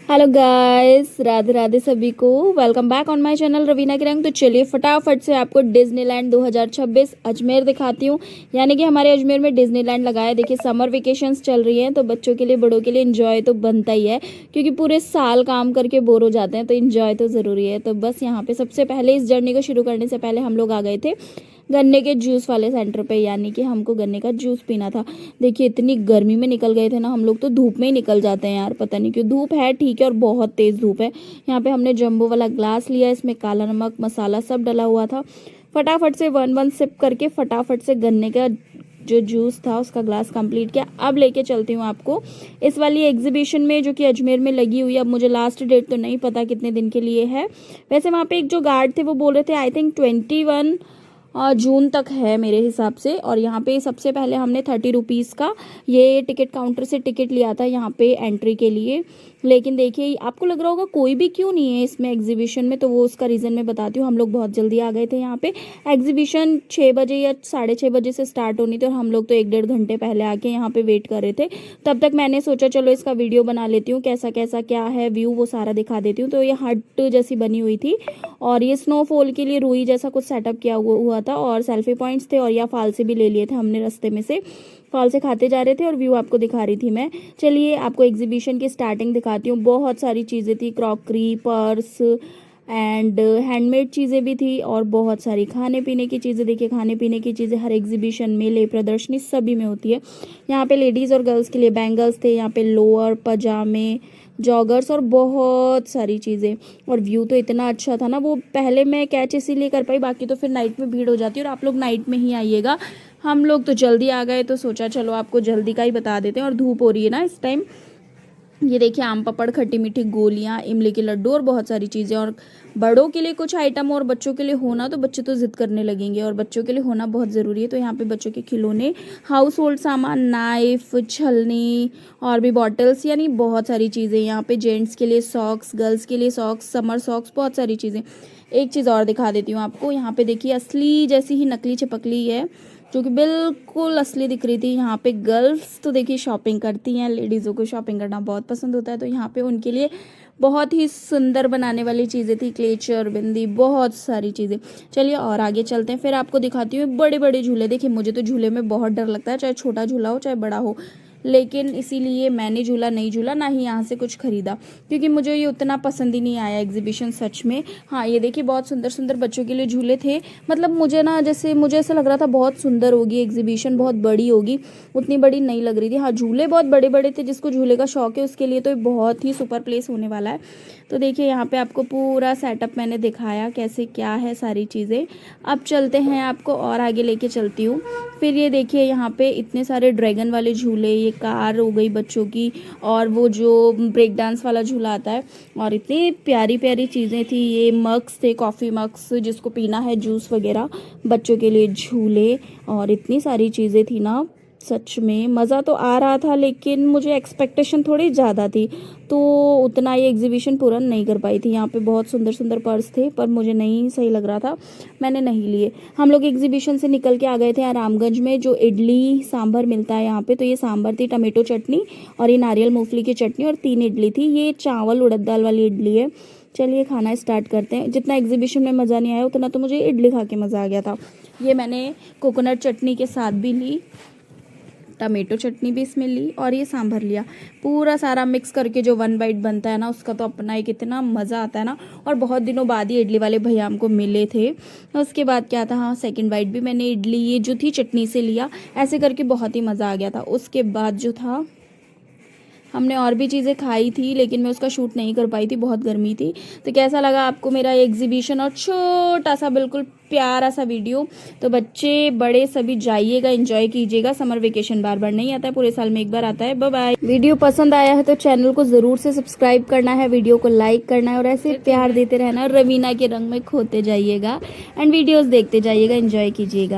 Hello guys, Radhe Radhe सभी को। Welcome back on my channel Raveena की रंग। तो चलिए फटाफट से आपको डिज्नीलैंड 2026 अजमेर दिखाती हूँ। यानी कि हमारे अजमेर में डिज्नीलैंड लगा है। देखिए समर वेकेशंस चल रही हैं तो बच्चों के लिए बड़ों के लिए एंजॉय तो बनता ही है, क्योंकि पूरे साल काम करके बोर हो जाते हैं तो एंजॉय तो ज़रूरी है। तो बस यहाँ पे सबसे पहले इस जर्नी को शुरू करने से पहले हम लोग आ गए थे गन्ने के जूस वाले सेंटर पे, यानी कि हमको गन्ने का जूस पीना था। देखिए इतनी गर्मी में निकल गए थे ना हम लोग, तो धूप में ही निकल जाते हैं यार, पता नहीं क्यों। धूप है ठीक है और बहुत तेज़ धूप है। यहाँ पे हमने जंबो वाला ग्लास लिया, इसमें काला नमक मसाला सब डला हुआ था। फटाफट से वन सिप करके फटाफट से गन्ने का जो जूस था उसका ग्लास कंप्लीट किया। अब लेके चलती हूँ आपको इस वाली एग्जीबिशन में जो कि अजमेर में लगी हुई है। अब मुझे लास्ट डेट तो नहीं पता कितने दिन के लिए है। वैसे वहाँ पे एक जो गार्ड थे वो बोल रहे थे आई थिंक 21 जून तक है मेरे हिसाब से। और यहाँ पे सबसे पहले हमने 30 रुपीज़ का ये टिकट काउंटर से टिकट लिया था यहाँ पे एंट्री के लिए। लेकिन देखिए आपको लग रहा होगा कोई भी क्यों नहीं है इसमें एग्जीबिशन में, तो वो उसका रीज़न मैं बताती हूँ। हम लोग बहुत जल्दी आ गए थे यहाँ पे। एग्जीबिशन 6 बजे या 6:30 बजे से स्टार्ट होनी थी और हम लोग तो 1-1.5 घंटे पहले आके यहाँ पे वेट कर रहे थे। तब तक मैंने सोचा चलो इसका वीडियो बना लेती हूँ, कैसा कैसा क्या है व्यू वो सारा दिखा देती हूँ। तो ये हट जैसी बनी हुई थी और ये स्नोफॉल के लिए रुई जैसा कुछ सेटअप किया हुआ था और सेल्फी पॉइंट्स थे और या फाल से भी ले लिए थे हमने रास्ते में से। फाल से खाते जा रहे थे और व्यू आपको दिखा रही थी मैं। चलिए आपको एग्जीबिशन की स्टार्टिंग दिखाती हूँ। बहुत सारी चीज़ें थी, क्रॉकरी, पर्स एंड हैंडमेड चीज़ें भी थी और बहुत सारी खाने पीने की चीज़ें। देखिए खाने पीने की चीज़ें हर एग्जीबिशन मेले प्रदर्शनी सभी में होती है। यहाँ पे लेडीज़ और गर्ल्स के लिए बैंगल्स थे, यहाँ पे लोअर पजामे जॉगर्स और बहुत सारी चीज़ें। और व्यू तो इतना अच्छा था ना, वो पहले मैं कैच इसीलिए कर पाई, बाकी तो फिर नाइट में भीड़ हो जाती है और आप लोग नाइट में ही आइएगा। हम लोग तो जल्दी आ गए तो सोचा चलो आपको जल्दी का ही बता देते हैं। और धूप हो रही है ना इस टाइम। ये देखिए आम पापड़, खट्टी मीठी गोलियां, इमली के लड्डू और बहुत सारी चीज़ें। और बड़ों के लिए कुछ आइटम और बच्चों के लिए होना, तो बच्चे तो जिद करने लगेंगे और बच्चों के लिए होना बहुत ज़रूरी है। तो यहाँ पे बच्चों के खिलौने, हाउस होल्ड सामान, नाइफ, छलनी और भी बॉटल्स, यानी बहुत सारी चीज़ें। यहाँ पे जेंट्स के लिए सॉक्स, गर्ल्स के लिए सॉक्स, समर सॉक्स, बहुत सारी चीज़ें। एक चीज़ और दिखा देती हूँ आपको। यहाँ पे देखिए असली जैसी ही नकली चिपकली है जो कि बिल्कुल असली दिख रही थी। यहाँ पे गर्ल्स तो देखिए शॉपिंग करती हैं, लेडीज़ों को शॉपिंग करना बहुत पसंद होता है, तो यहाँ पे उनके लिए बहुत ही सुंदर बनाने वाली चीज़ें थी, क्लेचर, बिंदी, बहुत सारी चीज़ें। चलिए और आगे चलते हैं, फिर आपको दिखाती हूँ बड़े बड़े झूले। देखिए मुझे तो झूले में बहुत डर लगता है, चाहे छोटा झूला हो चाहे बड़ा हो, लेकिन इसीलिए मैंने झूला नहीं झूला, ना ही यहाँ से कुछ खरीदा, क्योंकि मुझे ये उतना पसंद ही नहीं आया एग्जीबिशन सच में। हाँ ये देखिए बहुत सुंदर सुंदर बच्चों के लिए झूले थे। मतलब मुझे ना जैसे मुझे ऐसा लग रहा था बहुत सुंदर होगी एग्जीबिशन, बहुत बड़ी होगी, उतनी बड़ी नहीं लग रही थी। हाँ झूले बहुत बड़े बड़े थे, जिसको झूले का शौक है उसके लिए तो बहुत ही सुपर प्लेस होने वाला है। तो देखिए यहाँ पे आपको पूरा सेटअप मैंने दिखाया कैसे क्या है सारी चीज़ें। अब चलते हैं, आपको और आगे लेके चलती हूँ। फिर ये देखिए यहाँ पे इतने सारे ड्रैगन वाले झूले, ये कार हो गई बच्चों की, और वो जो ब्रेक डांस वाला झूला आता है, और इतनी प्यारी प्यारी चीज़ें थी। ये मग्स थे, कॉफ़ी मग्स जिसको पीना है, जूस वगैरह, बच्चों के लिए झूले और इतनी सारी चीज़ें थी ना। सच में मज़ा तो आ रहा था, लेकिन मुझे एक्सपेक्टेशन थोड़ी ज़्यादा थी तो उतना ये एग्जीबिशन पूरा नहीं कर पाई थी। यहाँ पे बहुत सुंदर सुंदर पर्स थे पर मुझे नहीं सही लग रहा था, मैंने नहीं लिए। हम लोग एग्जीबिशन से निकल के आ गए थे आरामगंज में, जो इडली सांभर मिलता है यहाँ पे। तो ये सांभर थी, टमेटो चटनी और ये नारियल मूंगफली की चटनी, और 3 इडली थी। ये चावल उड़द दाल वाली इडली है। चलिए खाना स्टार्ट करते हैं। जितना एग्जीबिशन में मज़ा नहीं आया उतना तो मुझे इडली खा के मज़ा आ गया था। ये मैंने कोकोनट चटनी के साथ भी ली, टमेटो चटनी भी इसमें ली और ये सांभर लिया। पूरा सारा मिक्स करके जो 1 बाइट बनता है ना, उसका तो अपना एक इतना मज़ा आता है ना। और बहुत दिनों बाद ही इडली वाले भैया हमको मिले थे। उसके बाद क्या था, हाँ सेकंड बाइट भी मैंने इडली ये जो थी चटनी से लिया। ऐसे करके बहुत ही मज़ा आ गया था। उसके बाद जो था हमने और भी चीज़ें खाई थी, लेकिन मैं उसका शूट नहीं कर पाई थी, बहुत गर्मी थी। तो कैसा लगा आपको मेरा एग्जीबिशन और छोटा सा बिल्कुल प्यारा सा वीडियो। तो बच्चे बड़े सभी जाइएगा, एंजॉय कीजिएगा। समर वेकेशन बार बार नहीं आता है, पूरे साल में एक बार आता है। Bye bye. वीडियो पसंद आया है तो चैनल को ज़रूर से सब्सक्राइब करना है, वीडियो को लाइक करना है और ऐसे प्यार देते रहना। रवीना के रंग में खोते जाइएगा एंड वीडियोज़ देखते जाइएगा, एंजॉय कीजिएगा।